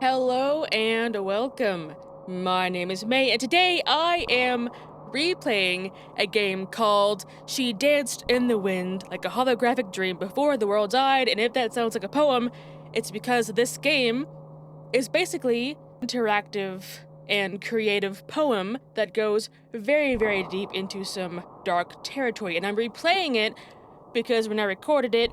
Hello and welcome. My name is May, and today I am replaying a game called She Danced in the Wind Like a Holographic Dream Before the World Died, and if that sounds like a poem, it's because this game is basically an interactive and creative poem that goes very, very deep into some dark territory, and I'm replaying it because when I recorded it,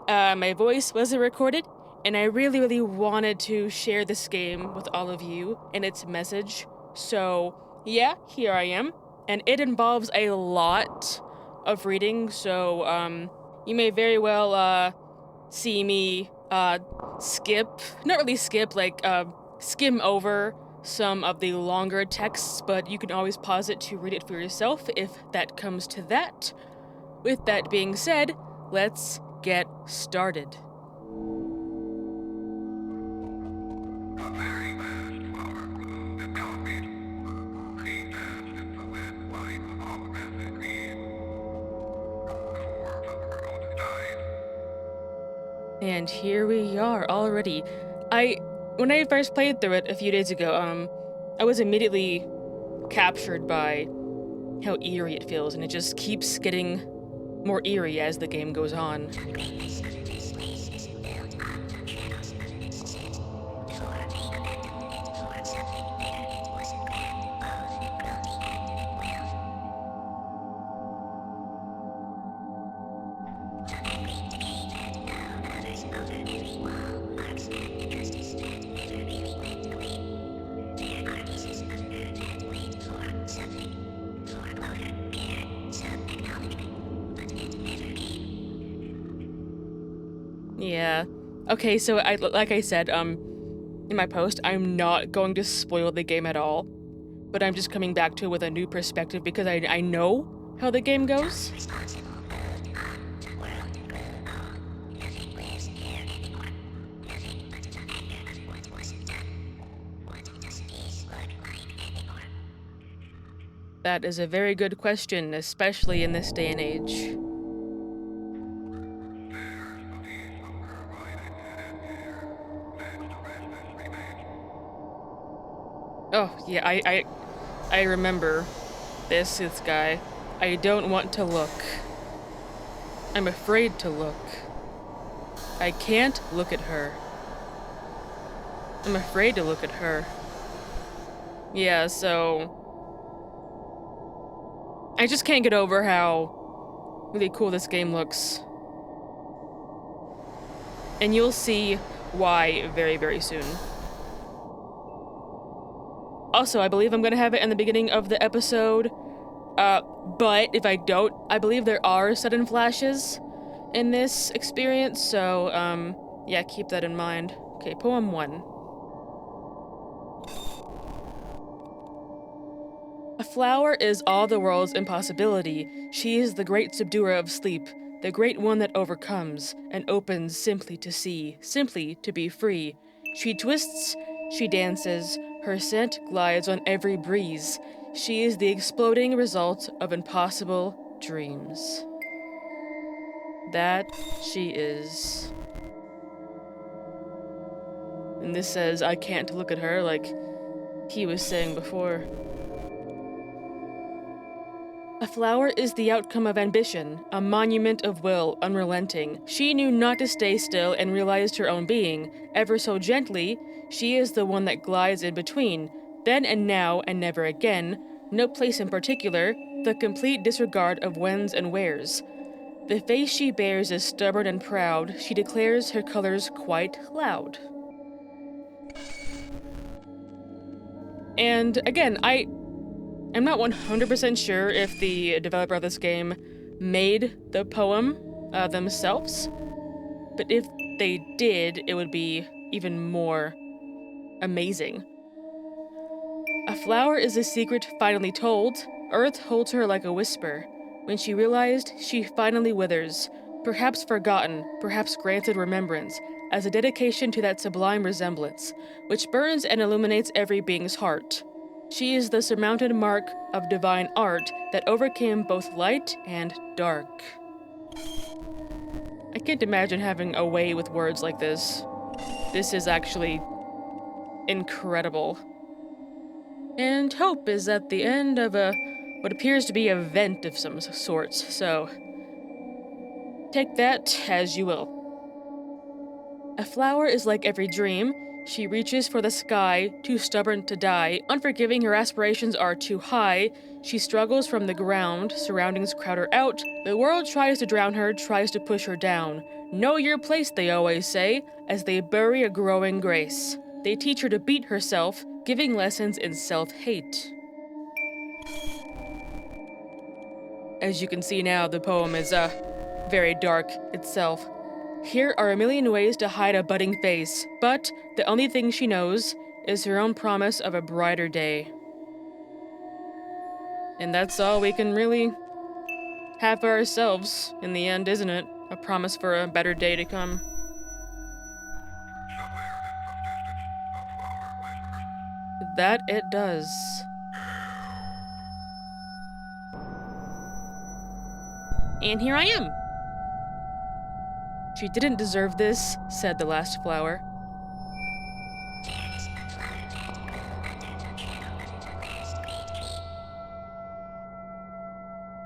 my voice wasn't recorded, and I really, really wanted to share this game with all of you and its message. So, yeah, here I am. And it involves a lot of reading, so, you may very well, see me, not really skip, skim over some of the longer texts, but you can always pause it to read it for yourself if that comes to that. With that being said, let's get started. And here we are already. When I first played through it a few days ago, I was immediately captured by how eerie it feels, and it just keeps getting more eerie as the game goes on. Yeah. Okay, so like I said, in my post, I'm not going to spoil the game at all, but I'm just coming back to it with a new perspective because I know how the game goes. That is a very good question, especially in this day and age. Oh, yeah, I remember this guy. I don't want to look. I'm afraid to look. I can't look at her. I'm afraid to look at her. Yeah, so I just can't get over how really cool this game looks. And you'll see why very, very soon. Also, I believe I'm gonna have it in the beginning of the episode, but if I don't, I believe there are sudden flashes in this experience, so, yeah, keep that in mind. Okay, poem 1. A flower is all the world's impossibility. She is the great subduer of sleep, the great one that overcomes and opens simply to see, simply to be free. She twists, she dances, her scent glides on every breeze. She is the exploding result of impossible dreams. That she is. And this says, I can't look at her, like he was saying before. A flower is the outcome of ambition, a monument of will, unrelenting. She knew not to stay still and realized her own being. Ever so gently, she is the one that glides in between, then and now and never again, no place in particular, the complete disregard of whens and wheres. The face she bears is stubborn and proud, she declares her colors quite loud. And again, I'm not 100% sure if the developer of this game made the poem themselves, but if they did, it would be even more amazing. A flower is a secret finally told. Earth holds her like a whisper. When she realized, she finally withers, perhaps forgotten, perhaps granted remembrance, as a dedication to that sublime resemblance, which burns and illuminates every being's heart. She is the surmounted mark of divine art that overcame both light and dark. I can't imagine having a way with words like this. This is actually incredible. And hope is at the end of what appears to be a vent of some sorts, so take that as you will. A flower is like every dream. She reaches for the sky, too stubborn to die. Unforgiving, her aspirations are too high. She struggles from the ground, surroundings crowd her out. The world tries to drown her, tries to push her down. Know your place, they always say, as they bury a growing grace. They teach her to beat herself, giving lessons in self-hate. As you can see now, the poem is, very dark itself. Here are a million ways to hide a budding face, but the only thing she knows is her own promise of a brighter day. And that's all we can really have for ourselves in the end, isn't it? A promise for a better day to come. That it does. And here I am. She didn't deserve this, said the last flower.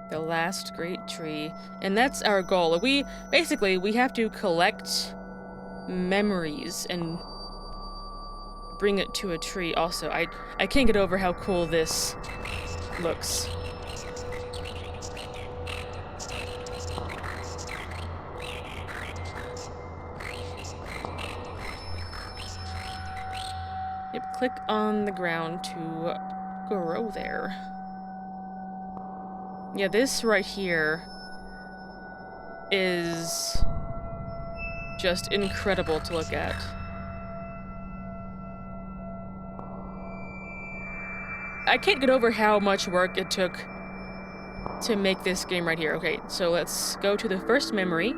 The last great tree. And that's our goal. We have to collect memories and bring it to a tree also. I can't get over how cool this looks. Yep, click on the ground to grow there. Yeah, this right here is just incredible to look at. I can't get over how much work it took to make this game right here. Okay, so let's go to the first memory.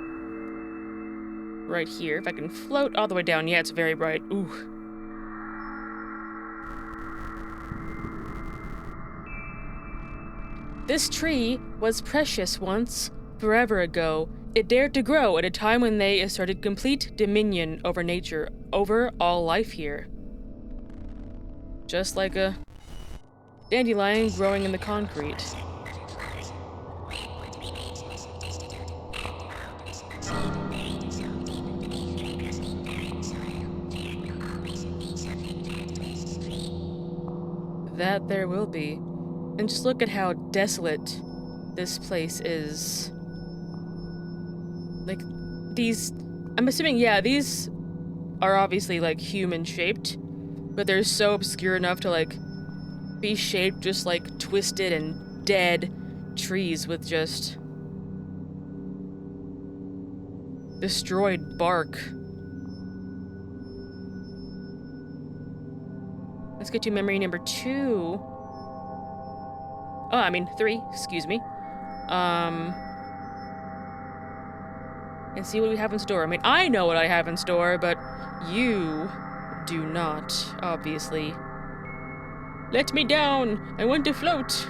Right here. If I can float all the way down. Yeah, it's very bright. Ooh. This tree was precious once, forever ago. It dared to grow at a time when they asserted complete dominion over nature, over all life here. Just like a dandelion growing in the concrete. That there will be. And just look at how desolate this place is. Like, these... I'm assuming, yeah, these are obviously, like, human-shaped. But they're so obscure enough to, like, be shaped just like twisted and dead trees with just destroyed bark. Let's get to memory number 2. Oh, I mean 3, excuse me. And see what we have in store. I mean, I know what I have in store, but you do not, obviously. Let me down! I want to float!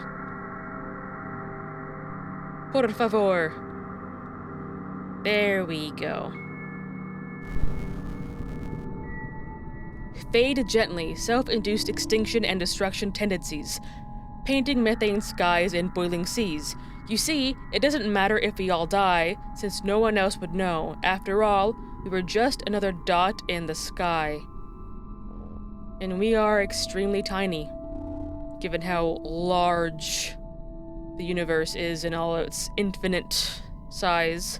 Por favor. There we go. Fade gently, self-induced extinction and destruction tendencies. Painting methane skies and boiling seas. You see, it doesn't matter if we all die, since no one else would know. After all, we were just another dot in the sky. And we are extremely tiny, given how large the universe is in all its infinite size.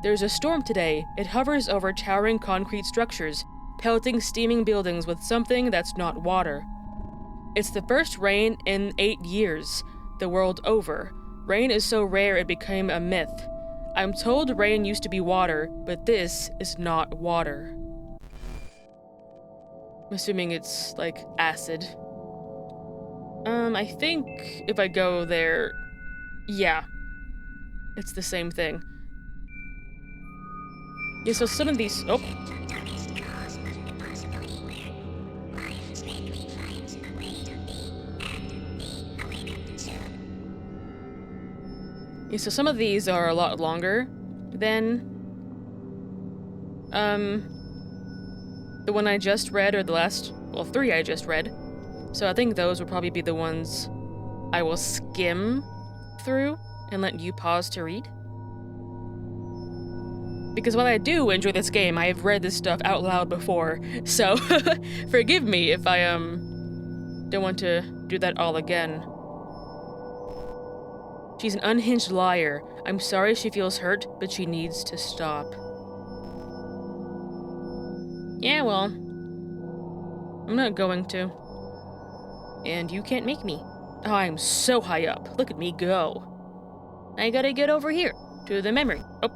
There's a storm today. It hovers over towering concrete structures, pelting steaming buildings with something that's not water. It's the first rain in 8 years, the world over. Rain is so rare it became a myth. I'm told rain used to be water, but this is not water. I'm assuming it's, like, acid. I think if I go there... Yeah. It's the same thing. Yeah, so some of these... Oh. Yeah, so some of these are a lot longer than... the one I just read, or the last Well, 3 I just read. So I think those would probably be the ones I will skim through and let you pause to read. Because while I do enjoy this game, I have read this stuff out loud before, so forgive me if I don't want to do that all again. She's an unhinged liar. I'm sorry she feels hurt, but she needs to stop. Yeah, well, I'm not going to. And you can't make me. Oh, I'm so high up. Look at me go. I gotta get over here, to the memory. Oh.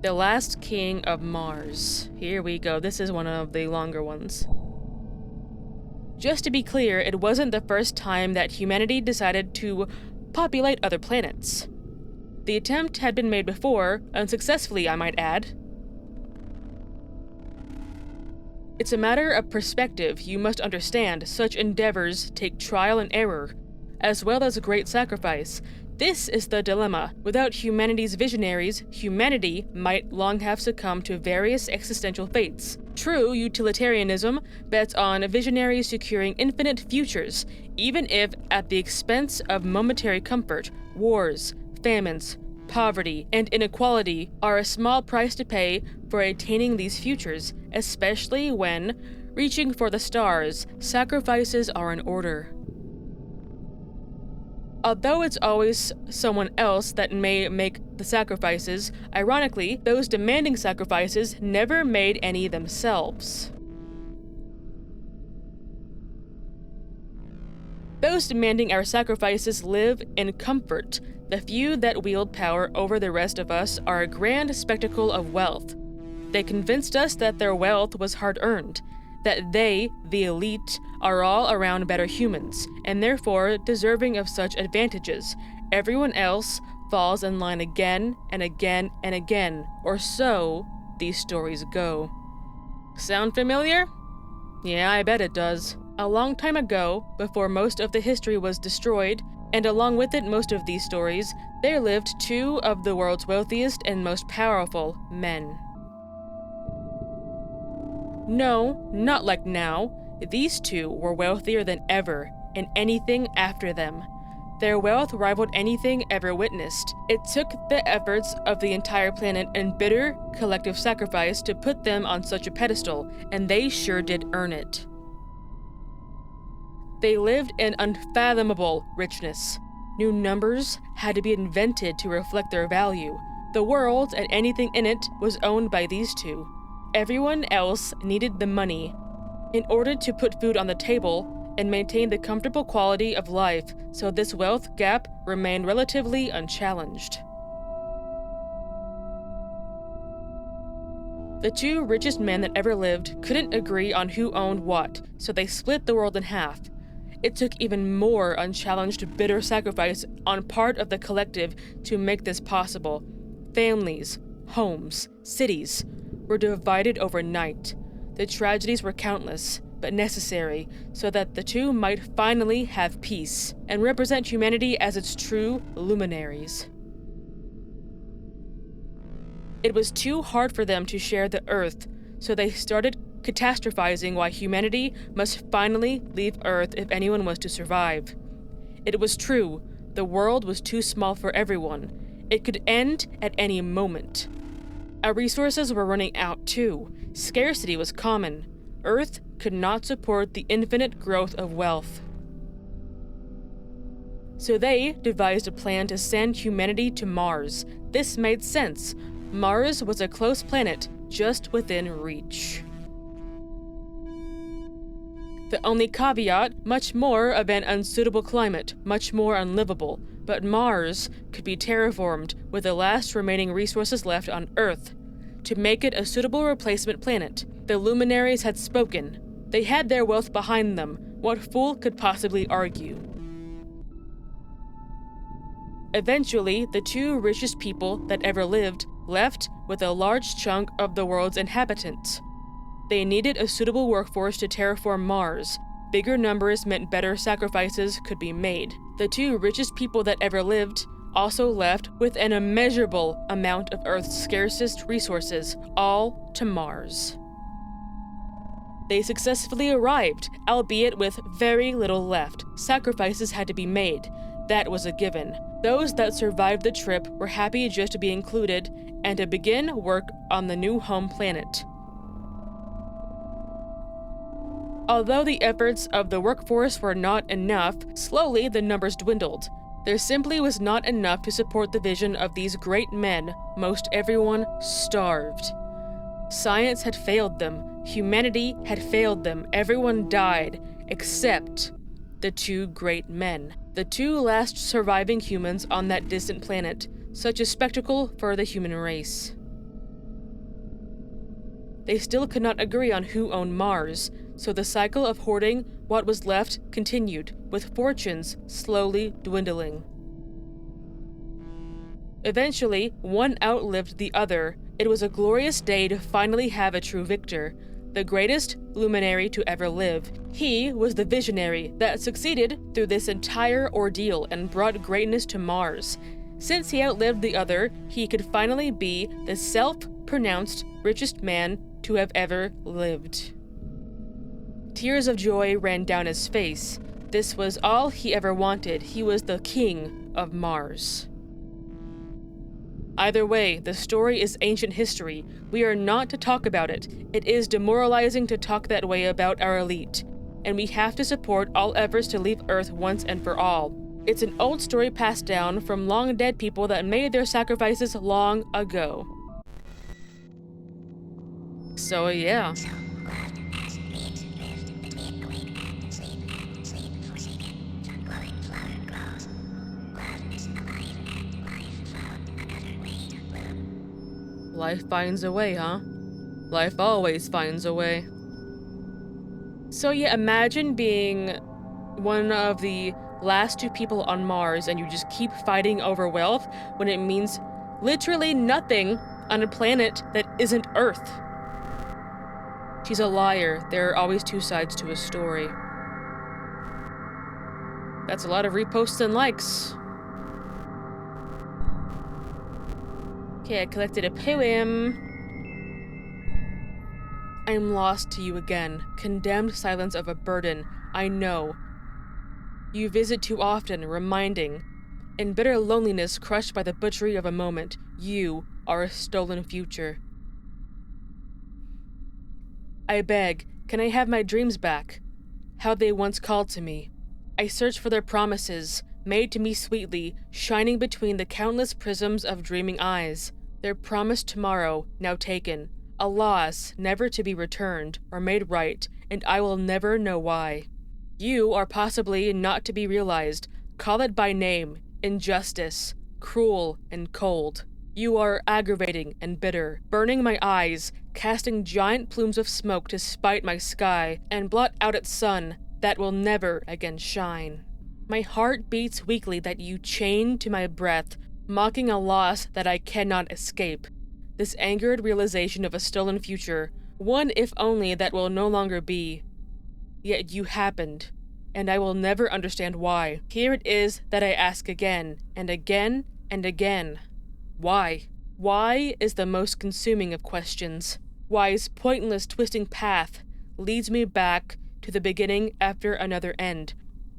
The Last King of Mars. Here we go. This is one of the longer ones. Just to be clear, it wasn't the first time that humanity decided to populate other planets. The attempt had been made before, unsuccessfully, I might add. It's a matter of perspective. You must understand such endeavors take trial and error, as well as great sacrifice. This is the dilemma. Without humanity's visionaries, humanity might long have succumbed to various existential fates. True utilitarianism bets on visionaries securing infinite futures, even if at the expense of momentary comfort. Wars, famines, poverty, and inequality are a small price to pay for attaining these futures, especially when, reaching for the stars, sacrifices are in order. Although it's always someone else that may make the sacrifices, ironically, those demanding sacrifices never made any themselves. Those demanding our sacrifices live in comfort. The few that wield power over the rest of us are a grand spectacle of wealth. They convinced us that their wealth was hard-earned, that they, the elite, are all around better humans, and therefore deserving of such advantages. Everyone else falls in line again and again and again, or so these stories go. Sound familiar? Yeah, I bet it does. A long time ago, before most of the history was destroyed, and along with it most of these stories, there lived 2 of the world's wealthiest and most powerful men. No, not like now. These 2 were wealthier than ever, and anything after them. Their wealth rivaled anything ever witnessed. It took the efforts of the entire planet and bitter collective sacrifice to put them on such a pedestal, and they sure did earn it. They lived in unfathomable richness. New numbers had to be invented to reflect their value. The world and anything in it was owned by these 2. Everyone else needed the money in order to put food on the table and maintain the comfortable quality of life, so this wealth gap remained relatively unchallenged. The 2 richest men that ever lived couldn't agree on who owned what, so they split the world in half. It took even more unchallenged, bitter sacrifice on part of the collective to make this possible. Families, homes, cities were divided overnight. The tragedies were countless, but necessary, so that the 2 might finally have peace and represent humanity as its true luminaries. It was too hard for them to share the earth, so they started catastrophizing why humanity must finally leave Earth if anyone was to survive. It was true, the world was too small for everyone. It could end at any moment. Our resources were running out too. Scarcity was common. Earth could not support the infinite growth of wealth. So they devised a plan to send humanity to Mars. This made sense. Mars was a close planet just within reach. The only caveat, much more of an unsuitable climate, much more unlivable. But Mars could be terraformed with the last remaining resources left on Earth to make it a suitable replacement planet. The luminaries had spoken. They had their wealth behind them. What fool could possibly argue? Eventually, the 2 richest people that ever lived left with a large chunk of the world's inhabitants. They needed a suitable workforce to terraform Mars. Bigger numbers meant better sacrifices could be made. The 2 richest people that ever lived also left with an immeasurable amount of Earth's scarcest resources, all to Mars. They successfully arrived, albeit with very little left. Sacrifices had to be made. That was a given. Those that survived the trip were happy just to be included and to begin work on the new home planet. Although the efforts of the workforce were not enough, slowly the numbers dwindled. There simply was not enough to support the vision of these great men. Most everyone starved. Science had failed them. Humanity had failed them. Everyone died, except the two great men. The two last surviving humans on that distant planet. Such a spectacle for the human race. They still could not agree on who owned Mars, so the cycle of hoarding what was left continued, with fortunes slowly dwindling. Eventually, one outlived the other. It was a glorious day to finally have a true victor, the greatest luminary to ever live. He was the visionary that succeeded through this entire ordeal and brought greatness to Mars. Since he outlived the other, he could finally be the self-pronounced richest man to have ever lived. Tears of joy ran down his face. This was all he ever wanted. He was the king of Mars. Either way, the story is ancient history. We are not to talk about it. It is demoralizing to talk that way about our elite, and we have to support all efforts to leave Earth once and for all. It's an old story passed down from long dead people that made their sacrifices long ago. So yeah. Life finds a way, huh? Life always finds a way. So yeah, imagine being one of the last two people on Mars and you just keep fighting over wealth when it means literally nothing on a planet that isn't Earth. She's a liar. There are always two sides to a story. That's a lot of reposts and likes. Okay, I collected a poem. I am lost to you again, condemned silence of a burden, I know. You visit too often, reminding. In bitter loneliness crushed by the butchery of a moment, you are a stolen future. I beg, can I have my dreams back? How they once called to me. I search for their promises, made to me sweetly, shining between the countless prisms of dreaming eyes. Their promised tomorrow, now taken. A loss, never to be returned or made right, and I will never know why. You are possibly not to be realized. Call it by name, injustice, cruel and cold. You are aggravating and bitter, burning my eyes, casting giant plumes of smoke to spite my sky, and blot out its sun that will never again shine. My heart beats weakly that you chain to my breath, mocking a loss that I cannot escape. This angered realization of a stolen future, one if only that will no longer be. Yet you happened, and I will never understand why. Here it is that I ask again, and again, and again. Why? Why is the most consuming of questions. Why's pointless twisting path leads me back to the beginning after another end.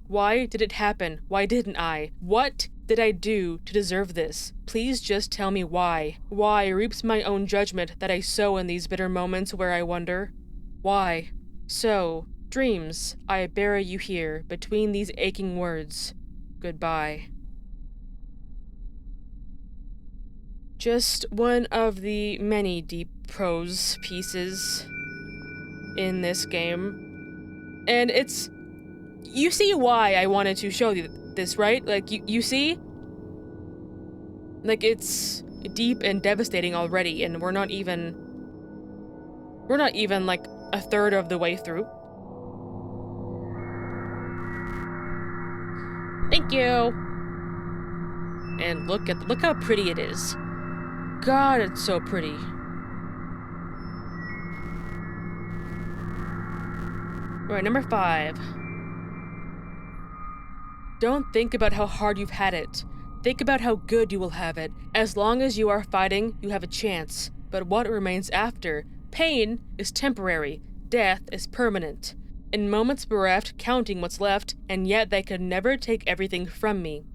Why did it happen? Why didn't I? What did I do to deserve this? Please just tell me why. Why reaps my own judgment that I sow in these bitter moments where I wonder? Why? So, dreams, I bury you here between these aching words. Goodbye. Just one of the many deep prose pieces in this game. And it's... You see why I wanted to show you this, right? Like, you see? Like, it's deep and devastating already, and we're not even, like, a third of the way through. Thank you! And look how pretty it is. God, it's so pretty. Alright, number 5. Don't think about how hard you've had it. Think about how good you will have it. As long as you are fighting, you have a chance. But what remains after? Pain is temporary. death is permanent. In moments bereft, counting what's left, and yet they could never take everything from me.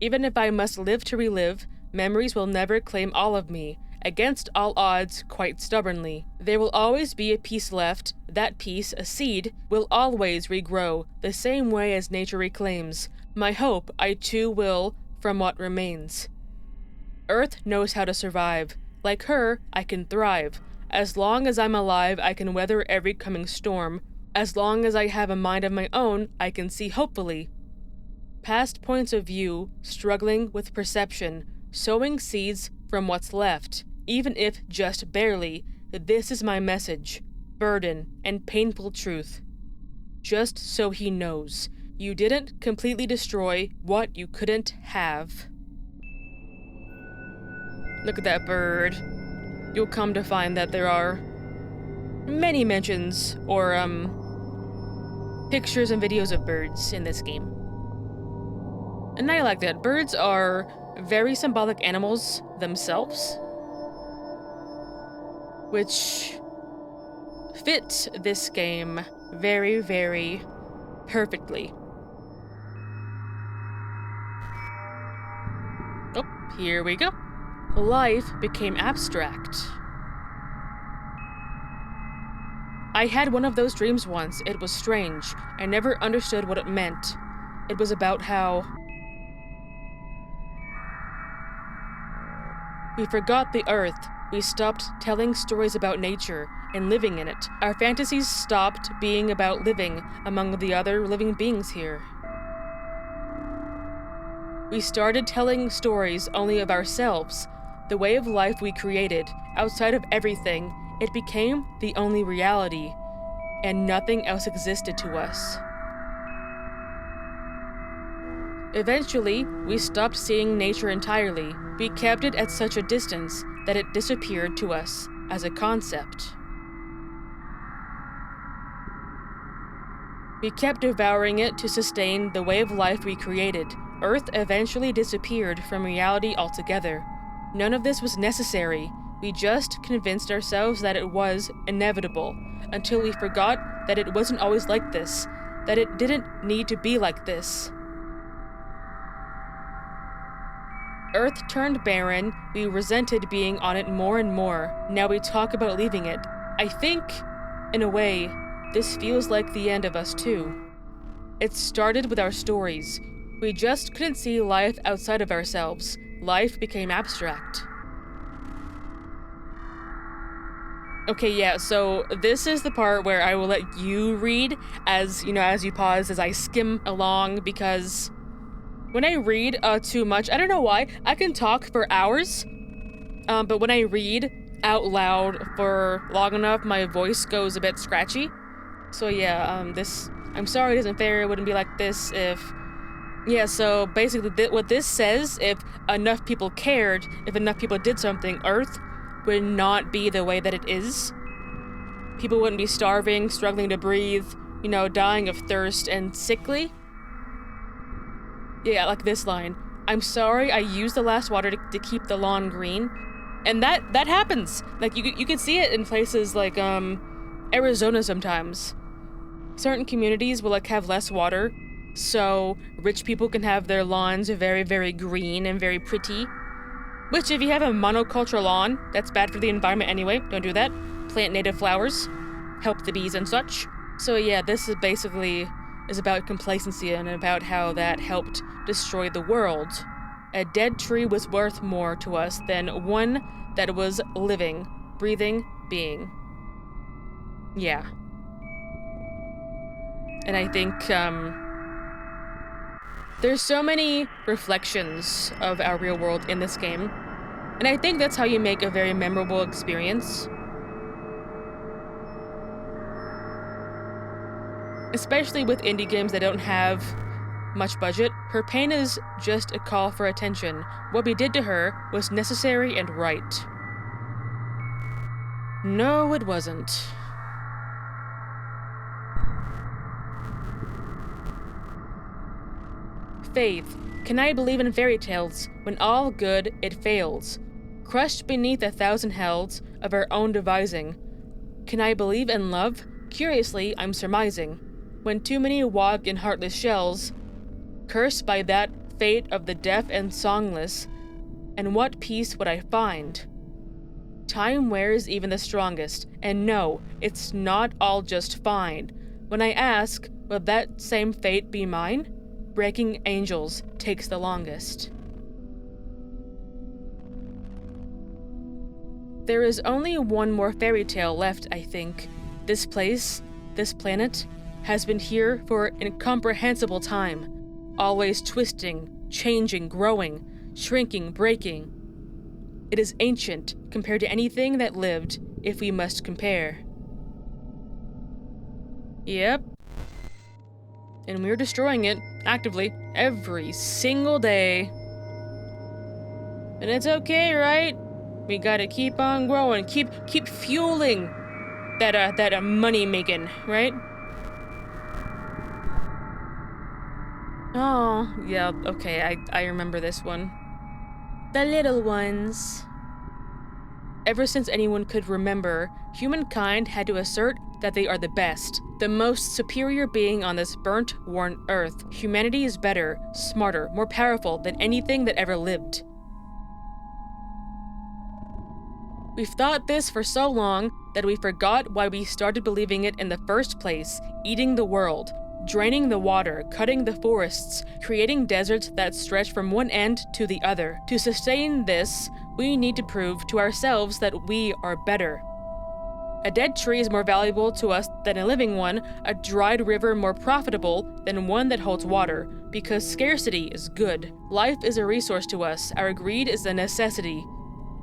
Even if I must live to relive, memories will never claim all of me. Against all odds, quite stubbornly. There will always be a piece left. That piece, a seed, will always regrow, the same way as nature reclaims. My hope, I too will, from what remains. Earth knows how to survive. Like her, I can thrive. As long as I'm alive, I can weather every coming storm. As long as I have a mind of my own, I can see hopefully. Past points of view, struggling with perception, sowing seeds from what's left. Even if just barely, this is my message, burden, and painful truth. Just so he knows, you didn't completely destroy what you couldn't have. Look at that bird. You'll come to find that there are many mentions or pictures and videos of birds in this game. And I like that. Birds are very symbolic animals themselves, which fit this game very, very perfectly. Oh, here we go. Life became abstract. I had one of those dreams once. It was strange. I never understood what it meant. It was about how we forgot the earth. We stopped telling stories about nature and living in it. Our fantasies stopped being about living among the other living beings here. We started telling stories only of ourselves, the way of life we created. Outside of everything, it became the only reality, and nothing else existed to us. Eventually, we stopped seeing nature entirely. We kept it at such a distance that it disappeared to us as a concept. We kept devouring it to sustain the way of life we created. Earth eventually disappeared from reality altogether. None of this was necessary. We just convinced ourselves that it was inevitable, until we forgot that it wasn't always like this, that it didn't need to be like this. Earth turned barren. We resented being on it more and more. Now we talk about leaving it. I think, in a way, this feels like the end of us too. It started with our stories. We just couldn't see life outside of ourselves. Life became abstract. Okay, yeah, so this is the part where I will let you read as you pause, as I skim along, because when I read too much, I don't know why, I can talk for hours, but when I read out loud for long enough, my voice goes a bit scratchy. So yeah, I'm sorry it isn't fair. It wouldn't be like this if... Yeah, so basically what this says, if enough people cared, if enough people did something, Earth would not be the way that it is. People wouldn't be starving, struggling to breathe, dying of thirst and sickly. Yeah, like this line. I'm sorry I used the last water to keep the lawn green. And that happens. Like, you can see it in places like, Arizona sometimes. Certain communities will, have less water, so rich people can have their lawns very, very green and very pretty. Which, if you have a monoculture lawn, that's bad for the environment anyway. Don't do that. Plant native flowers. Help the bees and such. So yeah, this is basically about complacency and about how that helped destroy the world. A dead tree was worth more to us than one that was living, breathing being. Yeah. And I think, there's so many reflections of our real world in this game. And I think that's how you make a very memorable experience. Especially with indie games that don't have much budget. Her pain is just a call for attention. What we did to her was necessary and right. No, it wasn't. Faith. Can I believe in fairy tales when all good it fails? Crushed beneath 1,000 hells of our own devising. Can I believe in love Curiously, I'm surmising, when too many walk in heartless shells, cursed by that fate of the deaf and songless, and what peace would I find? Time wears even the strongest, and no, it's not all just fine. When I ask, will that same fate be mine? Breaking angels takes the longest. There is only one more fairy tale left, I think. This place, this planet, has been here for an incomprehensible time, always twisting, changing, growing, shrinking, breaking. It is ancient compared to anything that lived, if we must compare. Yep. And we're destroying it, actively, every single day. And it's okay, right? We gotta keep on growing, keep fueling that money making, right? Oh, yeah, okay, I remember this one. The little ones. Ever since anyone could remember, humankind had to assert that they are the best, the most superior being on this burnt, worn earth. Humanity is better, smarter, more powerful than anything that ever lived. We've thought this for so long that we forgot why we started believing it in the first place, eating the world, draining the water, cutting the forests, creating deserts that stretch from one end to the other. To sustain this, we need to prove to ourselves that we are better. A dead tree is more valuable to us than a living one, a dried river more profitable than one that holds water, because scarcity is good. Life is a resource to us, our greed is a necessity.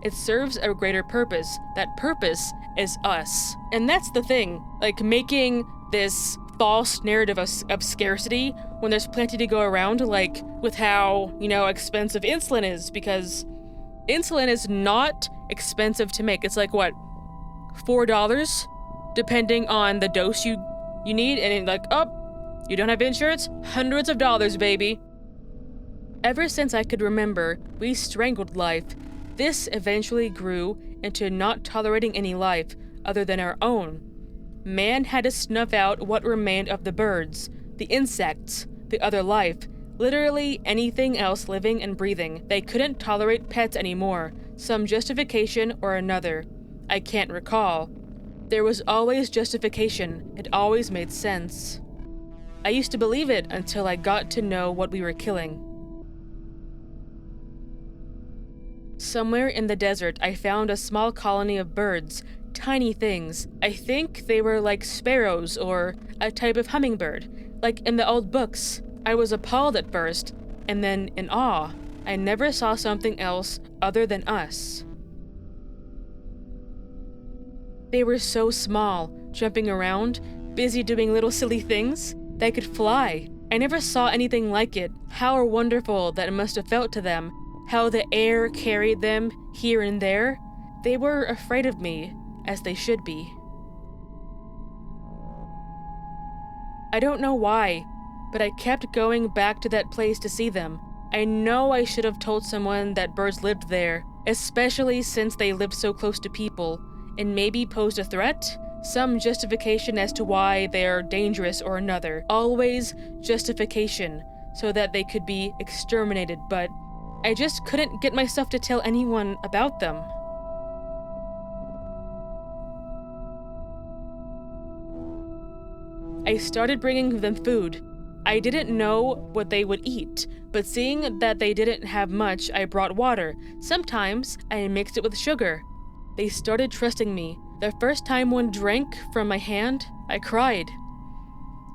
It serves a greater purpose. That purpose is us. And that's the thing, like making this false narrative of scarcity when there's plenty to go around, like with how, expensive insulin is, because insulin is not expensive to make. It's like, what, $4? Depending on the dose you need, and like, oh, you don't have insurance? Hundreds of dollars, baby. Ever since I could remember, we strangled life. This eventually grew into not tolerating any life other than our own. Man had to snuff out what remained of the birds, the insects, the other life, literally anything else living and breathing. They couldn't tolerate pets anymore, some justification or another. I can't recall. There was always justification. It always made sense. I used to believe it until I got to know what we were killing. Somewhere in the desert, I found a small colony of birds, tiny things. I think they were like sparrows or a type of hummingbird, like in the old books. I was appalled at first, and then in awe. I never saw something else other than us. They were so small, jumping around, busy doing little silly things. They could fly. I never saw anything like it. How wonderful that it must have felt to them. How the air carried them here and there. They were afraid of me, as they should be. I don't know why, but I kept going back to that place to see them. I know I should have told someone that birds lived there, especially since they lived so close to people, and maybe posed a threat? Some justification as to why they're dangerous or another. Always justification, so that they could be exterminated, but I just couldn't get myself to tell anyone about them. I started bringing them food. I didn't know what they would eat, but seeing that they didn't have much, I brought water. Sometimes I mixed it with sugar. They started trusting me. The first time one drank from my hand, I cried.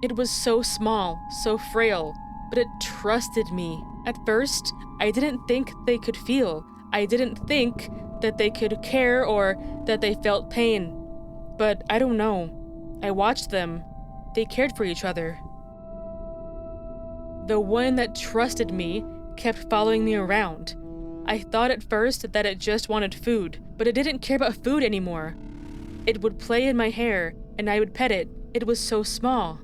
It was so small, so frail, but it trusted me. At first, I didn't think they could feel. I didn't think that they could care or that they felt pain. But I don't know. I watched them. They cared for each other. The one that trusted me kept following me around. I thought at first that it just wanted food, but it didn't care about food anymore. It would play in my hair, and I would pet it. It was so small.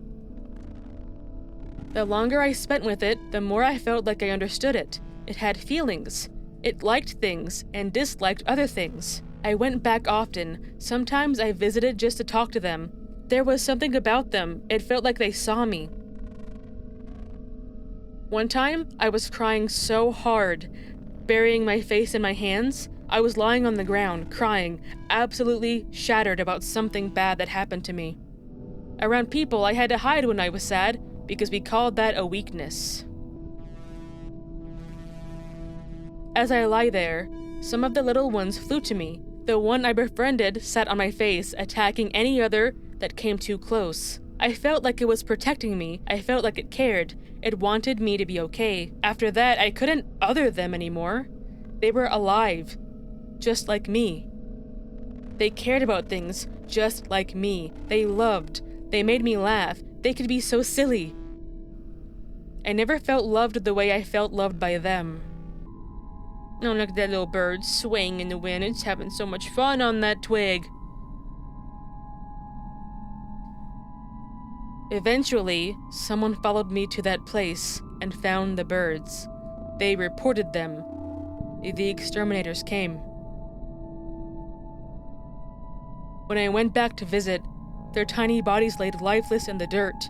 The longer I spent with it, the more I felt like I understood it. It had feelings. It liked things and disliked other things. I went back often. Sometimes I visited just to talk to them. There was something about them. It felt like they saw me. One time, I was crying so hard, burying my face in my hands. I was lying on the ground, crying, absolutely shattered about something bad that happened to me. Around people, I had to hide when I was sad, because we called that a weakness. As I lie there, some of the little ones flew to me. The one I befriended sat on my face, attacking any other that came too close. I felt like it was protecting me. I felt like it cared. It wanted me to be okay. After that, I couldn't other them anymore. They were alive, just like me. They cared about things just like me. They loved. They made me laugh. They could be so silly. I never felt loved the way I felt loved by them. Oh, look at that little bird swaying in the wind. It's having so much fun on that twig. Eventually, someone followed me to that place and found the birds. They reported them. The exterminators came. When I went back to visit, their tiny bodies laid lifeless in the dirt.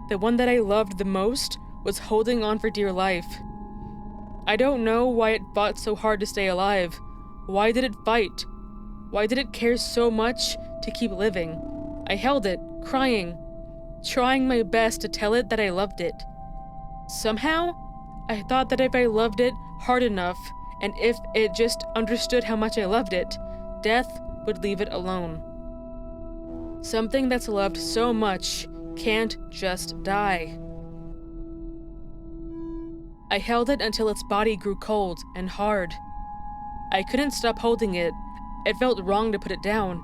The one that I loved the most was holding on for dear life. I don't know why it fought so hard to stay alive. Why did it fight? Why did it care so much to keep living? I held it, crying, trying my best to tell it that I loved it. Somehow, I thought that if I loved it hard enough, and if it just understood how much I loved it, death would leave it alone. Something that's loved so much can't just die. I held it until its body grew cold and hard. I couldn't stop holding it. It felt wrong to put it down.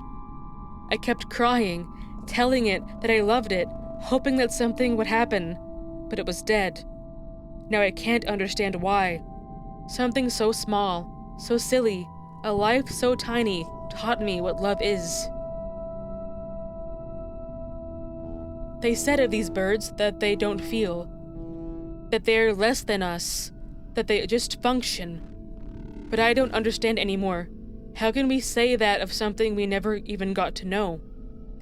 I kept crying, telling it that I loved it, hoping that something would happen, but it was dead. Now I can't understand why. Something so small, so silly, a life so tiny taught me what love is. They said of these birds that they don't feel, that they're less than us, that they just function. But I don't understand anymore. How can we say that of something we never even got to know?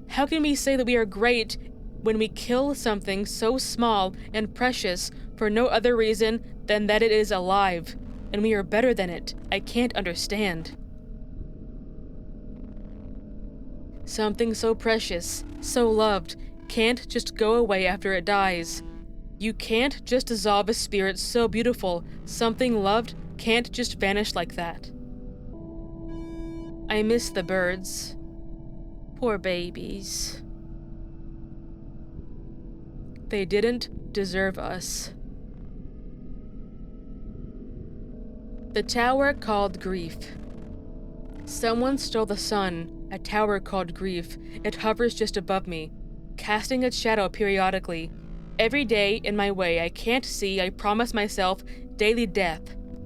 How can we say that we are great when we kill something so small and precious for no other reason than that it is alive, and we are better than it? I can't understand. Something so precious, so loved, can't just go away after it dies. You can't just dissolve a spirit so beautiful. Something loved can't just vanish like that. I miss the birds. Poor babies. They didn't deserve us. The tower called grief. Someone stole the sun, a tower called grief. It hovers just above me, casting its shadow periodically. Every day in my way I can't see, I promise myself daily death.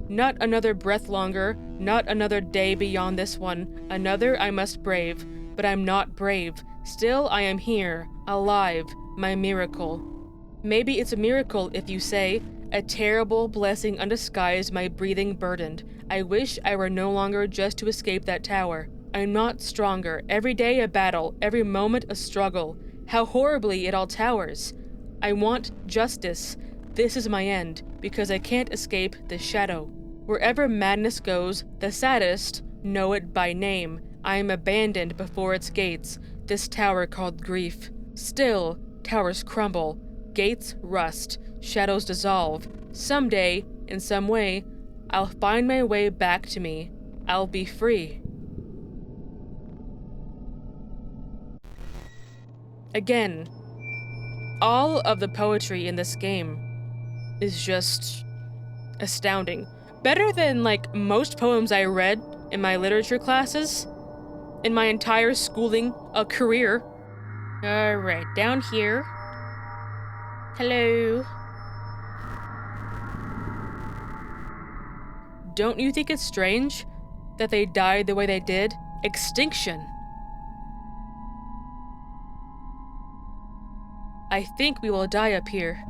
Not another breath longer, not another day beyond this one. Another I must brave, but I'm not brave. Still I am here, alive, my miracle. Maybe it's a miracle if you say, a terrible blessing undisguised my breathing burdened. I wish I were no longer just to escape that tower. I'm not stronger, every day a battle, every moment a struggle. How horribly it all towers. I want justice. This is my end, because I can't escape this shadow. Wherever madness goes, the saddest know it by name. I am abandoned before its gates, this tower called grief. Still, towers crumble, gates rust, shadows dissolve. Someday, in some way, I'll find my way back to me. I'll be free. Again, all of the poetry in this game is just astounding. Better than, like, most poems I read in my literature classes in my entire schooling career. Alright, down here. Hello. Don't you think it's strange that they died the way they did? Extinction. I think we will die up here.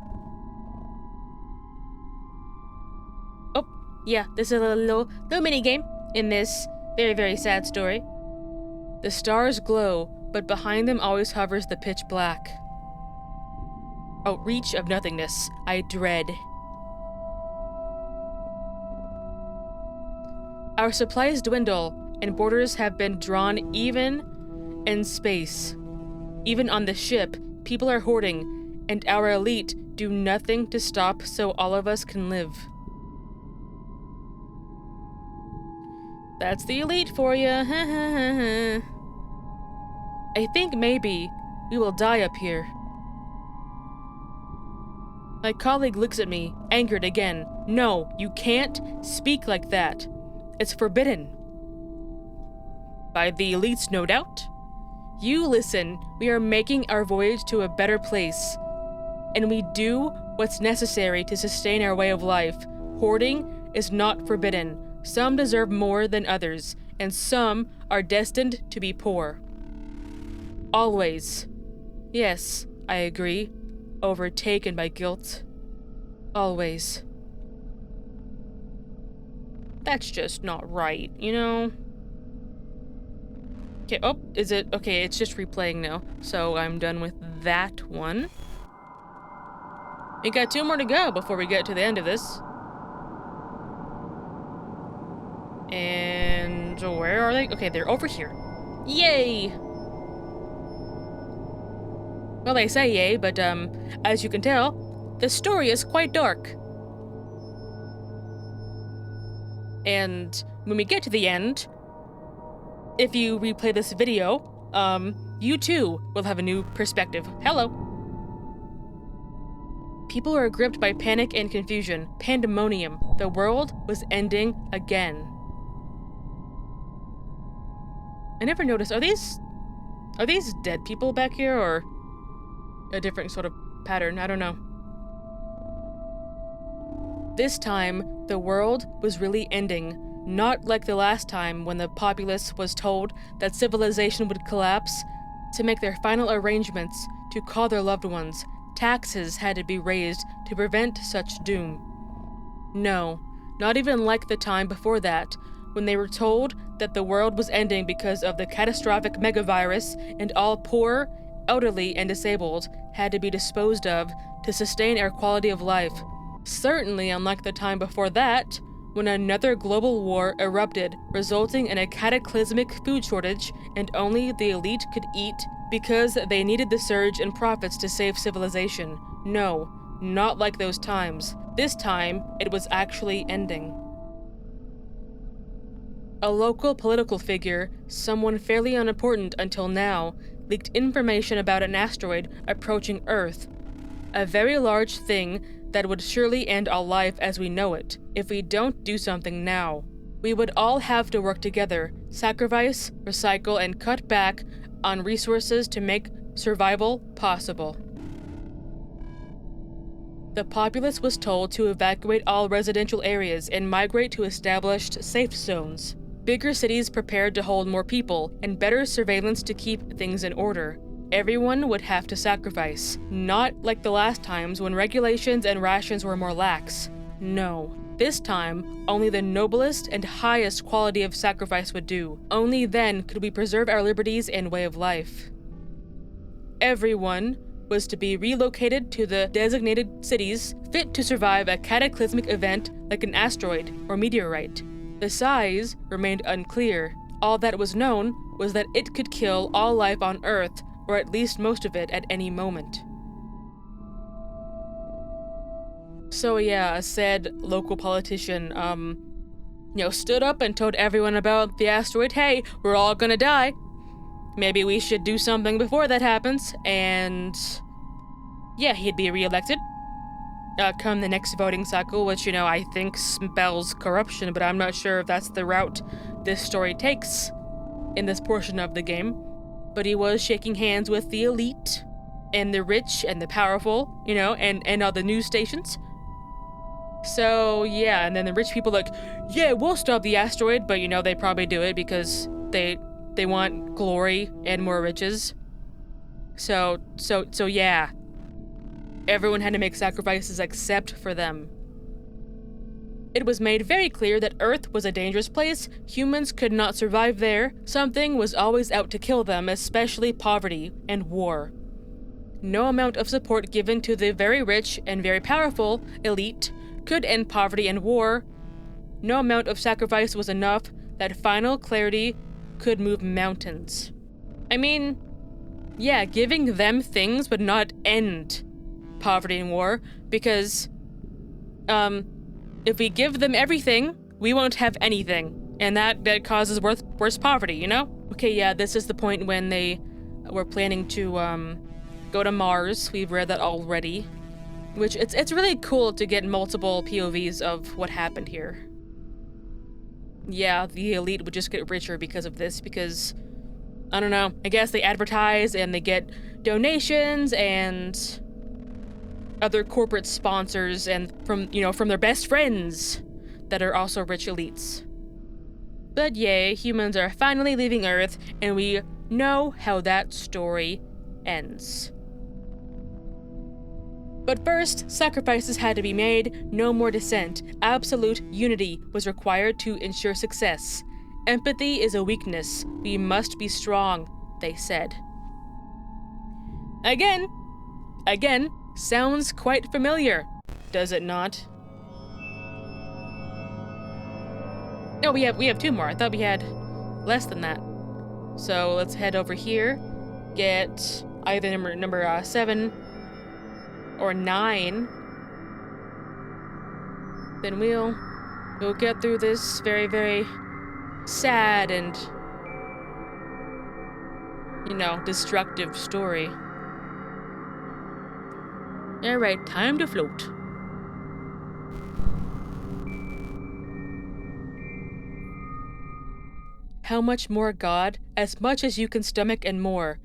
Oh, yeah, this is a little mini game in this very, very sad story. The stars glow, but behind them always hovers the pitch black. A reach of nothingness I dread. Our supplies dwindle, and borders have been drawn even in space. Even on the ship, people are hoarding, and our elite do nothing to stop so all of us can live. That's the elite for you. I think maybe we will die up here. My colleague looks at me, angered again. No, you can't speak like that. It's forbidden. By the elites, no doubt. You listen, we are making our voyage to a better place. And we do what's necessary to sustain our way of life. Hoarding is not forbidden. Some deserve more than others, and some are destined to be poor. Always. Yes, I agree. Overtaken by guilt. Always. That's just not right, you know? Okay, oh, is it? Okay, it's just replaying now. So I'm done with that one. We got 2 more to go before we get to the end of this. And where are they? Okay, they're over here. Yay! Well, they say yay, but as you can tell, the story is quite dark. And when we get to the end, if you replay this video, you too will have a new perspective. Hello. People are gripped by panic and confusion. Pandemonium. The world was ending again. I never noticed, are these dead people back here, or a different sort of pattern? I don't know. This time, the world was really ending, not like the last time when the populace was told that civilization would collapse. To make their final arrangements to call their loved ones, taxes had to be raised to prevent such doom. No, not even like the time before that, when they were told that the world was ending because of the catastrophic megavirus and all poor, elderly, and disabled had to be disposed of to sustain our quality of life. Certainly unlike the time before that, when another global war erupted, resulting in a cataclysmic food shortage and only the elite could eat because they needed the surge in profits to save civilization. No, not like those times. This time, it was actually ending. A local political figure, someone fairly unimportant until now, leaked information about an asteroid approaching Earth. A very large thing that would surely end all life as we know it, if we don't do something now. We would all have to work together, sacrifice, recycle, and cut back on resources to make survival possible. The populace was told to evacuate all residential areas and migrate to established safe zones. Bigger cities prepared to hold more people, and better surveillance to keep things in order. Everyone would have to sacrifice, not like the last times when regulations and rations were more lax. No. This time, only the noblest and highest quality of sacrifice would do. Only then could we preserve our liberties and way of life. Everyone was to be relocated to the designated cities fit to survive a cataclysmic event like an asteroid or meteorite. The size remained unclear. All that was known was that it could kill all life on Earth, or at least most of it at any moment. So yeah, a said local politician, stood up and told everyone about the asteroid. Hey, we're all gonna die. Maybe we should do something before that happens, and yeah, he'd be reelected. Come the next voting cycle, which, I think spells corruption, but I'm not sure if that's the route this story takes in this portion of the game. But he was shaking hands with the elite, and the rich, and the powerful, and all the news stations. So, yeah, and then the rich people yeah, we'll stop the asteroid, but, they probably do it because they want glory and more riches. So yeah. Everyone had to make sacrifices except for them. It was made very clear that Earth was a dangerous place, humans could not survive there, something was always out to kill them, especially poverty and war. No amount of support given to the very rich and very powerful elite could end poverty and war. No amount of sacrifice was enough. That final clarity could move mountains. I mean, yeah, giving them things would not end poverty and war, because, if we give them everything, we won't have anything, and that causes worse poverty, you know? Okay, yeah, this is the point when they were planning to, go to Mars. We've read that already, which it's really cool to get multiple POVs of what happened here. Yeah, the elite would just get richer because of this, because, I don't know, I guess they advertise and they get donations and other corporate sponsors and from their best friends that are also rich elites. But yay, humans are finally leaving Earth, and we know how that story ends. But first, sacrifices had to be made, no more dissent. Absolute unity was required to ensure success. Empathy is a weakness. We must be strong, they said. Again, sounds quite familiar, does it not? No, we have two more. I thought we had less than that. So let's head over here, get either number 7 or 9. Then we'll get through this very, very sad and, destructive story. Alright, time to float. How much more, God? As much as you can stomach and more.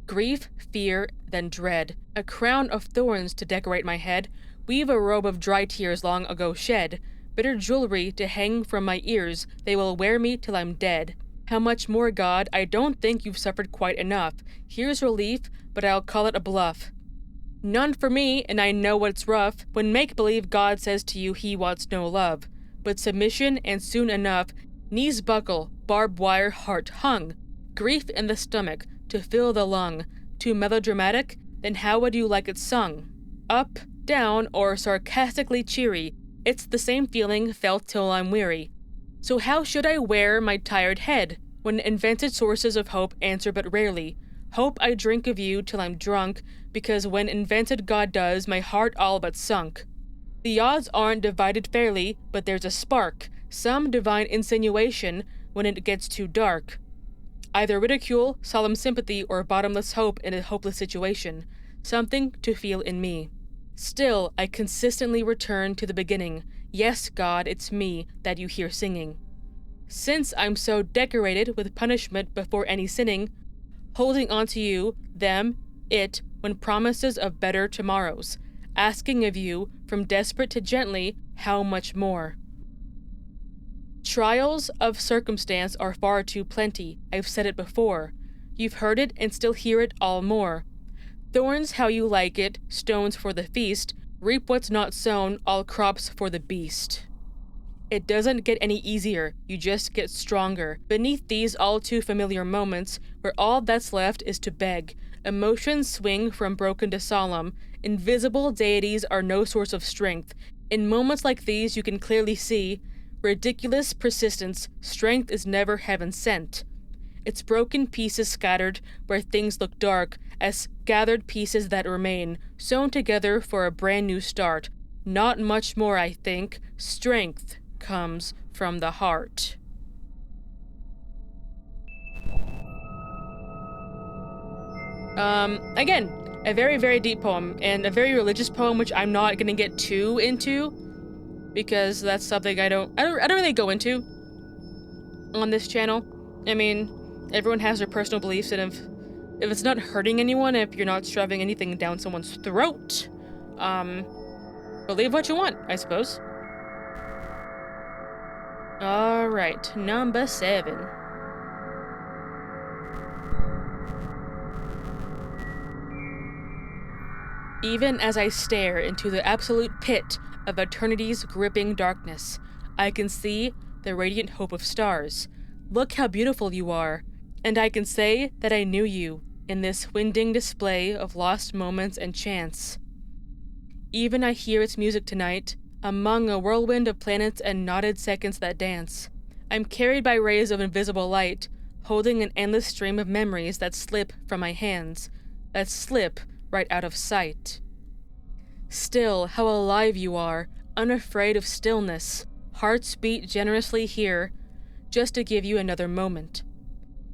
Grief, fear, then dread. A crown of thorns to decorate my head. Weave a robe of dry tears long ago shed. Bitter jewelry to hang from my ears. They will wear me till I'm dead. How much more, God? I don't think you've suffered quite enough. Here's relief, but I'll call it a bluff. None for me, and I know what's rough, when make-believe God says to you he wants no love. But submission, and soon enough, knees buckle, barbed wire heart hung. Grief in the stomach, to fill the lung. Too melodramatic? Then how would you like it sung? Up, down, or sarcastically cheery, it's the same feeling felt till I'm weary. So how should I wear my tired head, when invented sources of hope answer but rarely? Hope I drink of you till I'm drunk, because when invented God does, my heart all but sunk. The odds aren't divided fairly, but there's a spark, some divine insinuation when it gets too dark. Either ridicule, solemn sympathy, or bottomless hope in a hopeless situation. Something to feel in me. Still, I consistently return to the beginning. Yes, God, it's me that you hear singing. Since I'm so decorated with punishment before any sinning, holding on to you, them, it, when promises of better tomorrows, asking of you, from desperate to gently, how much more? Trials of circumstance are far too plenty, I've said it before. You've heard it and still hear it all more. Thorns how you like it, stones for the feast, reap what's not sown, all crops for the beast. It doesn't get any easier, you just get stronger. Beneath these all too familiar moments, where all that's left is to beg, emotions swing from broken to solemn, invisible deities are no source of strength. In moments like these you can clearly see, ridiculous persistence, strength is never heaven sent. It's broken pieces scattered where things look dark, as gathered pieces that remain, sewn together for a brand new start. Not much more, I think. Strength comes from the heart. Again, a very, very deep poem, and a very religious poem, which I'm not gonna get too into, because that's something I don't really go into on this channel. I mean, everyone has their personal beliefs, and if it's not hurting anyone, if you're not shoving anything down someone's throat, believe what you want, I suppose. Alright, number 7. Even as I stare into the absolute pit of eternity's gripping darkness. I can see the radiant hope of stars. Look how beautiful you are. And I can say that I knew you in this winding display of lost moments and chance. Even I hear its music tonight, among a whirlwind of planets and knotted seconds that dance. I'm carried by rays of invisible light, holding an endless stream of memories that slip from my hands, that slip right out of sight. Still, how alive you are, unafraid of stillness. Hearts beat generously here, just to give you another moment.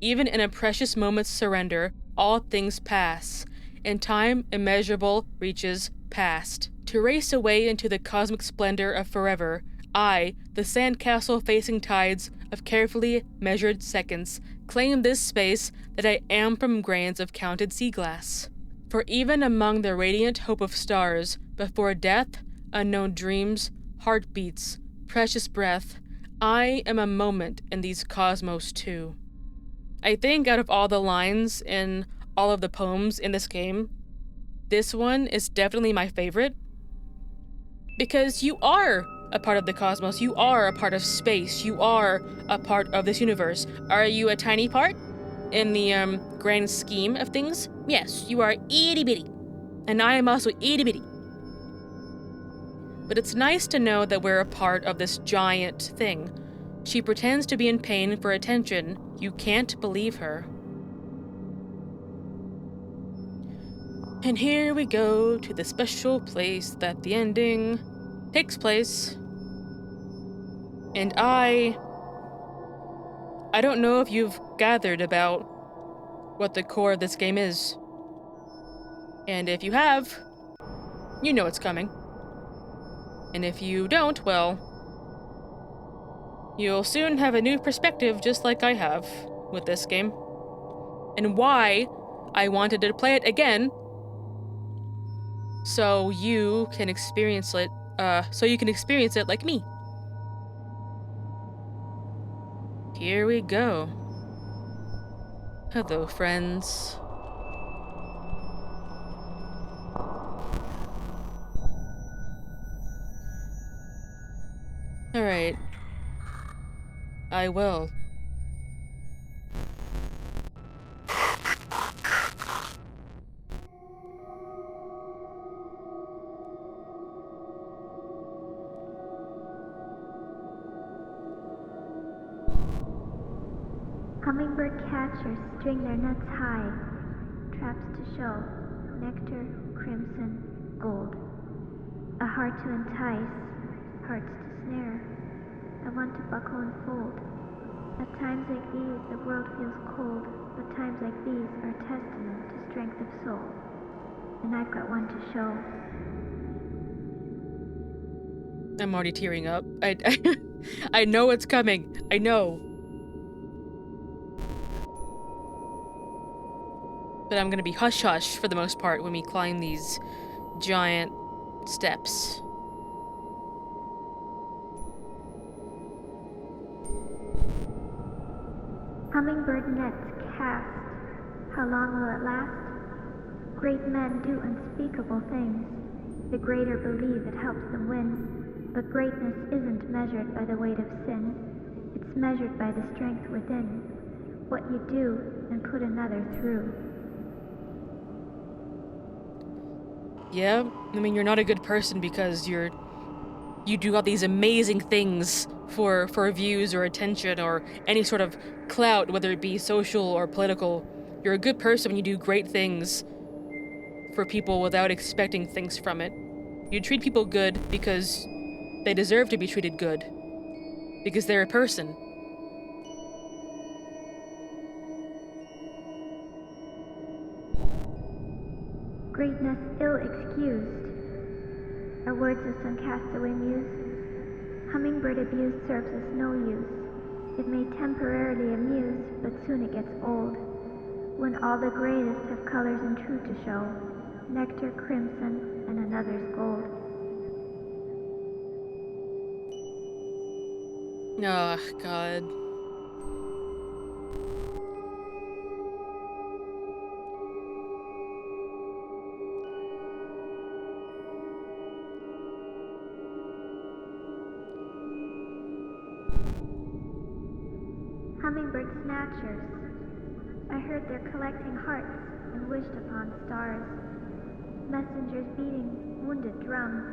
Even in a precious moment's surrender, all things pass, and time immeasurable reaches past. To race away into the cosmic splendor of forever, I, the sandcastle facing tides of carefully measured seconds, claim this space that I am from grains of counted sea glass. For even among the radiant hope of stars, before death, unknown dreams, heartbeats, precious breath, I am a moment in these cosmos too. I think out of all the lines in all of the poems in this game, this one is definitely my favorite. Because you are a part of the cosmos, you are a part of space, you are a part of this universe. Are you a tiny part in the grand scheme of things? Yes, you are itty bitty. And I am also itty bitty. But it's nice to know that we're a part of this giant thing. She pretends to be in pain for attention. You can't believe her. And here we go to the special place that the ending takes place. And I don't know if you've gathered about what the core of this game is. And if you have, you know it's coming. And if you don't, well, you'll soon have a new perspective just like I have with this game. And why I wanted to play it again, so you can experience it, like me. Here we go. Hello, friends. Alright. I will. Hummingbird catchers string their nuts high, traps to show, nectar, crimson, gold. A heart to entice, hearts to snare, I want to buckle and fold. At times like these the world feels cold, but times like these are a testament to strength of soul. And I've got one to show. I'm already tearing up. I know it's coming. I know. But I'm gonna be hush-hush for the most part when we climb these giant steps. Hummingbird nets cast, how long will it last? Great men do unspeakable things. The greater believe it helps them win. But greatness isn't measured by the weight of sin. It's measured by the strength within. What you do and put another through. Yeah, I mean, you're not a good person because you do all these amazing things for views or attention or any sort of clout, whether it be social or political. You're a good person when you do great things for people without expecting things from it. You treat people good because they deserve to be treated good. Because they're a person. Greatness ill-excused are words of some castaway muse. Hummingbird abuse serves us no use. It may temporarily amuse, but soon it gets old. When all the greatest have colors and truth to show, nectar, crimson, and another's gold. Oh, God. Hummingbird snatchers. I heard they're collecting hearts and wished upon stars. Messengers beating wounded drums.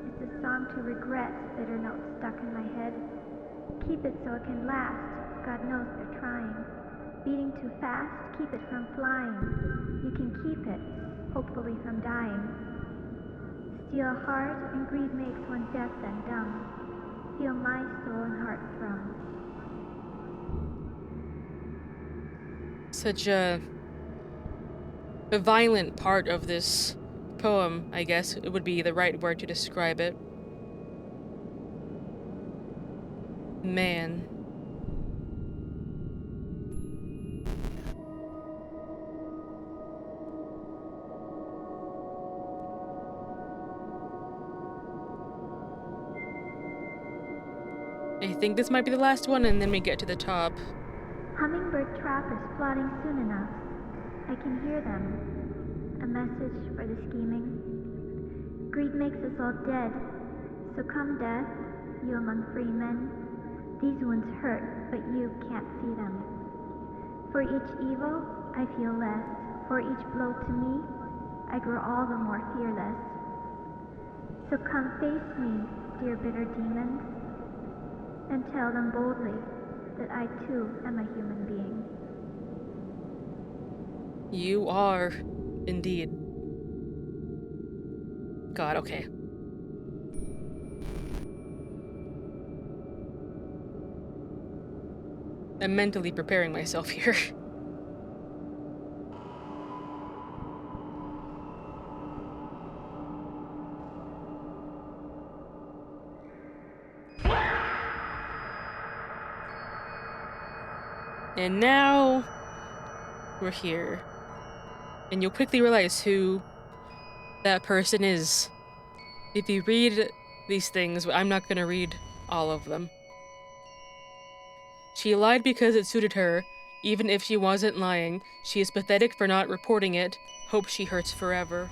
It's a song to regret, bitter notes stuck in my head. Keep it so it can last, God knows they're trying. Beating too fast, keep it from flying. You can keep it, hopefully from dying. Steal a heart and greed makes one deaf and dumb. Feel my soul and heart thrum. Such a violent part of this poem, I guess it would be the right word to describe it. Man. I think this might be the last one, and then we get to the top. Hummingbird trappers plotting soon enough. I can hear them. A message for the scheming. Greed makes us all dead. So come, death, you among free men. These wounds hurt, but you can't see them. For each evil, I feel less. For each blow to me, I grow all the more fearless. So come face me, dear bitter demons, and tell them boldly that I too am a human being. You are, indeed. God, okay. I'm mentally preparing myself here. And now we're here. And you'll quickly realize who that person is. If you read these things, I'm not gonna read all of them. She lied because it suited her. Even if she wasn't lying, she is pathetic for not reporting it. Hope she hurts forever.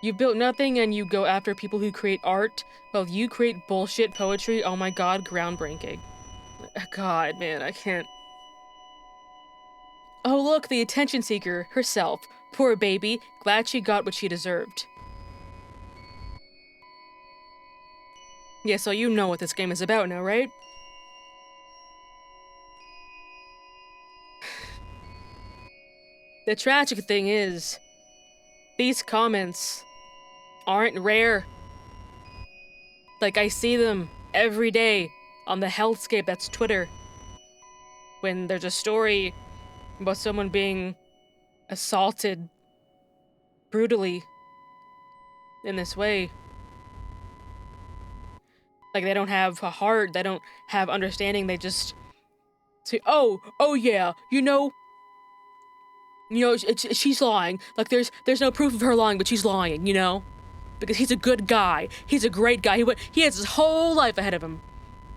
You built nothing and you go after people who create art while you create bullshit poetry. Oh my god, groundbreaking. God, man, I can't. Oh look, the attention seeker, herself. Poor baby, glad she got what she deserved. Yeah, so you know what this game is about now, right? The tragic thing is, these comments aren't rare. Like, I see them every day on the hellscape that's Twitter. When there's a story about someone being assaulted brutally in this way. Like, they don't have a heart, they don't have understanding, they just say, oh yeah, she's lying. Like, there's no proof of her lying, but she's lying, you know? Because he's a good guy. He's a great guy. He has his whole life ahead of him.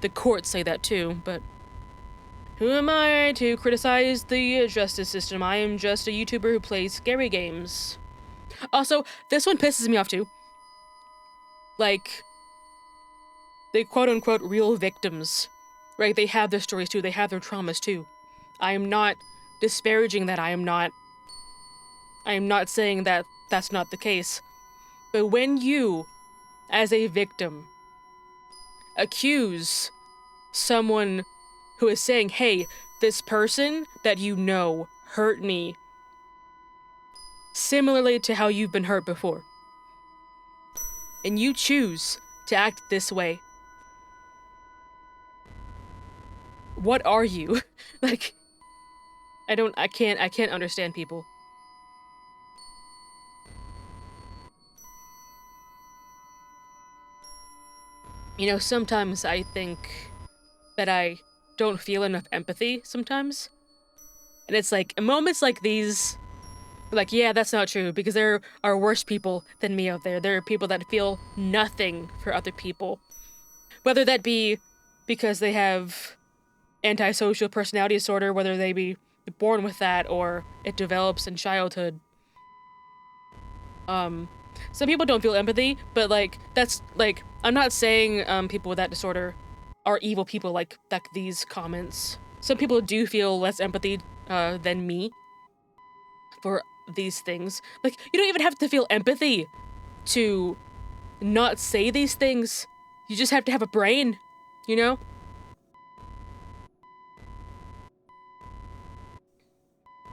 The courts say that too, but who am I to criticize the justice system? I am just a YouTuber who plays scary games. Also, this one pisses me off too. Like, the quote-unquote real victims, right? They have their stories too. They have their traumas too. I am not disparaging that. I am not saying that that's not the case. But when you, as a victim, accuse someone who is saying, hey, this person that you know hurt me similarly to how you've been hurt before, and you choose to act this way, what are you? Like, I can't understand people. You know, sometimes I think that I don't feel enough empathy sometimes. And it's like, in moments like these, like, yeah, that's not true, because there are worse people than me out there. There are people that feel nothing for other people. Whether that be because they have antisocial personality disorder, whether they be born with that, or it develops in childhood. Some people don't feel empathy, but like that's like I'm not saying people with that disorder are evil people like these comments. Some people do feel less empathy than me for these things. Like you don't even have to feel empathy to not say these things. You just have to have a brain, you know?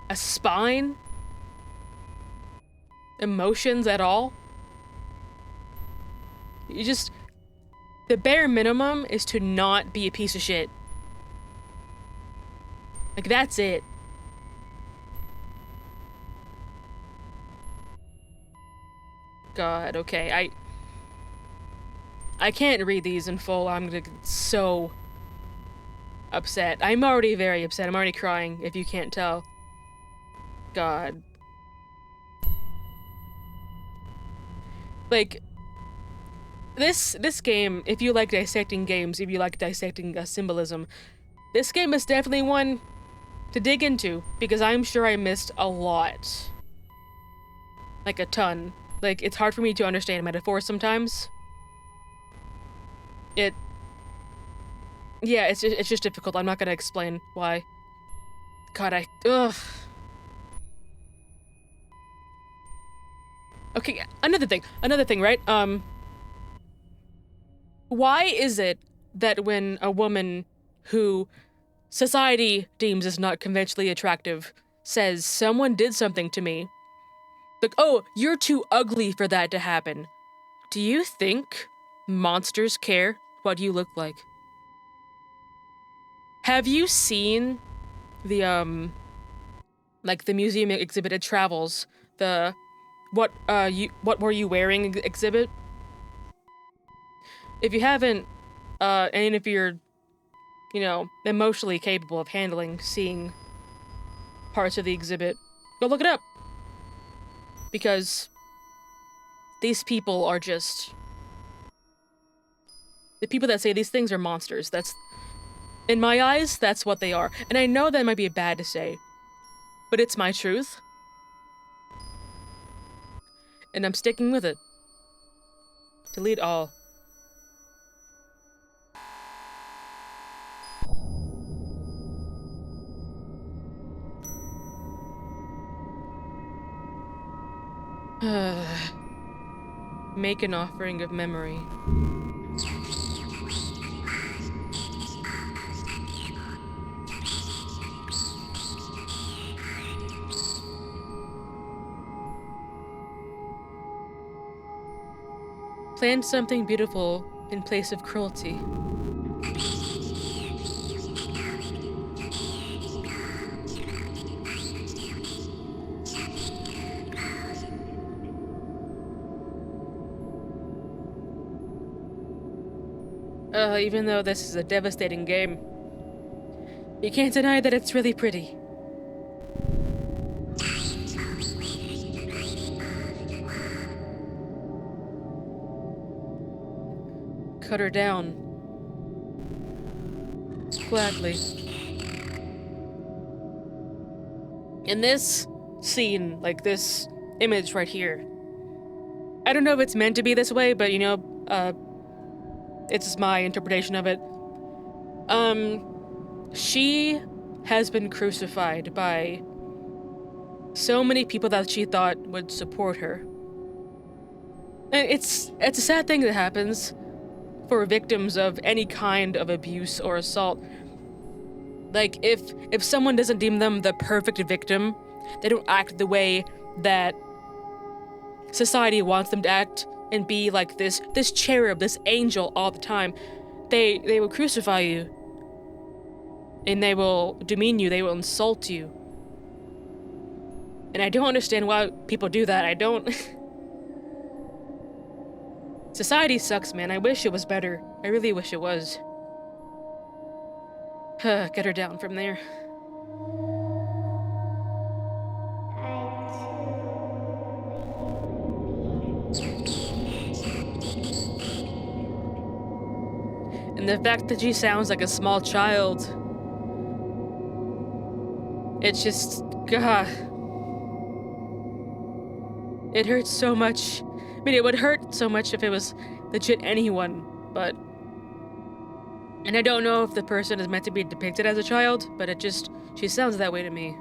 A spine? Emotions at all? You just... The bare minimum is to not be a piece of shit. Like, that's it. God, okay, I can't read these in full. I'm gonna get so upset. I'm already very upset. I'm already crying, if you can't tell. God. Like, this game, if you like dissecting games, if you like dissecting symbolism, this game is definitely one to dig into, because I'm sure I missed a lot. Like, a ton. Like, it's hard for me to understand metaphors sometimes. Yeah, it's just difficult. I'm not gonna explain why. God, ugh. Okay, another thing, right? Why is it that when a woman who society deems as not conventionally attractive says someone did something to me, like, oh, you're too ugly for that to happen, do you think monsters care what you look like? Have you seen the like the museum exhibited travels, the what were you wearing exhibit? If you haven't, and if you're, you know, emotionally capable of handling seeing parts of the exhibit, go look it up. Because these people are just... The people that say these things are monsters. That's... In my eyes, that's what they are. And I know that might be bad to say, but it's my truth. And I'm sticking with it. Delete all. Make an offering of memory. Plan something beautiful in place of cruelty. Even though this is a devastating game, you can't deny that it's really pretty. Cut her down. Gladly. In this scene, like this image right here, I don't know if it's meant to be this way, but you know, it's my interpretation of it. She has been crucified by so many people that she thought would support her. And it's a sad thing that happens for victims of any kind of abuse or assault. Like, if someone doesn't deem them the perfect victim, they don't act the way that society wants them to act and be like this cherub, this angel all the time, they will crucify you. And they will demean you, they will insult you. And I don't understand why people do that. I don't. Society sucks, man. I wish it was better. I really wish it was. Get her down from there. And the fact that she sounds like a small child. It's just... God. It hurts so much mean, it would hurt so much if it was legit anyone, but... And I don't know if the person is meant to be depicted as a child, but it just... She sounds that way to me.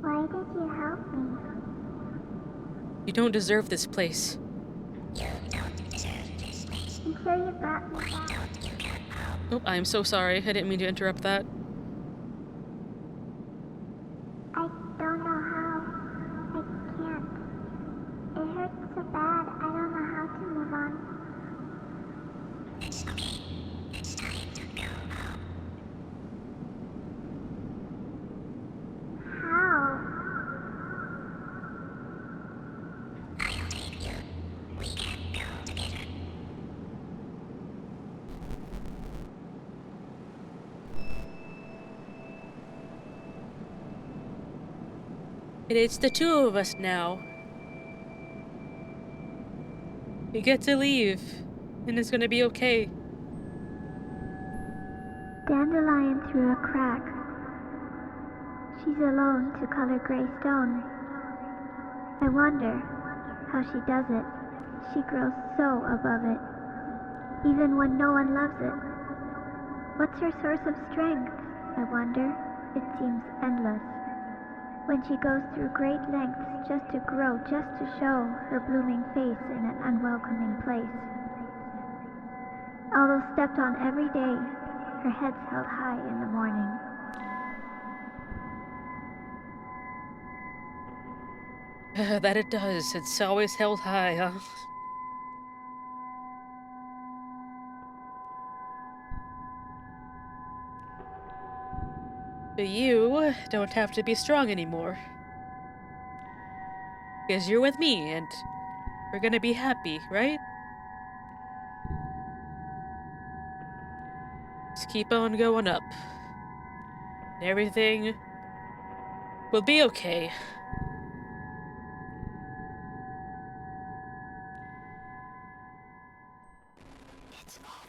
Why did you help me? You don't deserve this place. Until you brought me back. Oh, I'm so sorry. I didn't mean to interrupt that. I don't know how. I can't. It hurts so bad, I don't know how to move on. It's okay. It's time to go home. How? I'll take you. We can go together. And it's the two of us now. We get to leave, and it's gonna be okay. Dandelion through a crack. She's alone to color gray stone. I wonder how she does it. She grows so above it, even when no one loves it. What's her source of strength, I wonder? It seems endless. When she goes through great lengths just to grow, just to show her blooming face in an unwelcoming place. Although stepped on every day, her head's held high in the morning. That it does. It's always held high, huh? But you don't have to be strong anymore. Because you're with me, and we're gonna be happy, right? Just keep on going up. And everything will be okay. It's all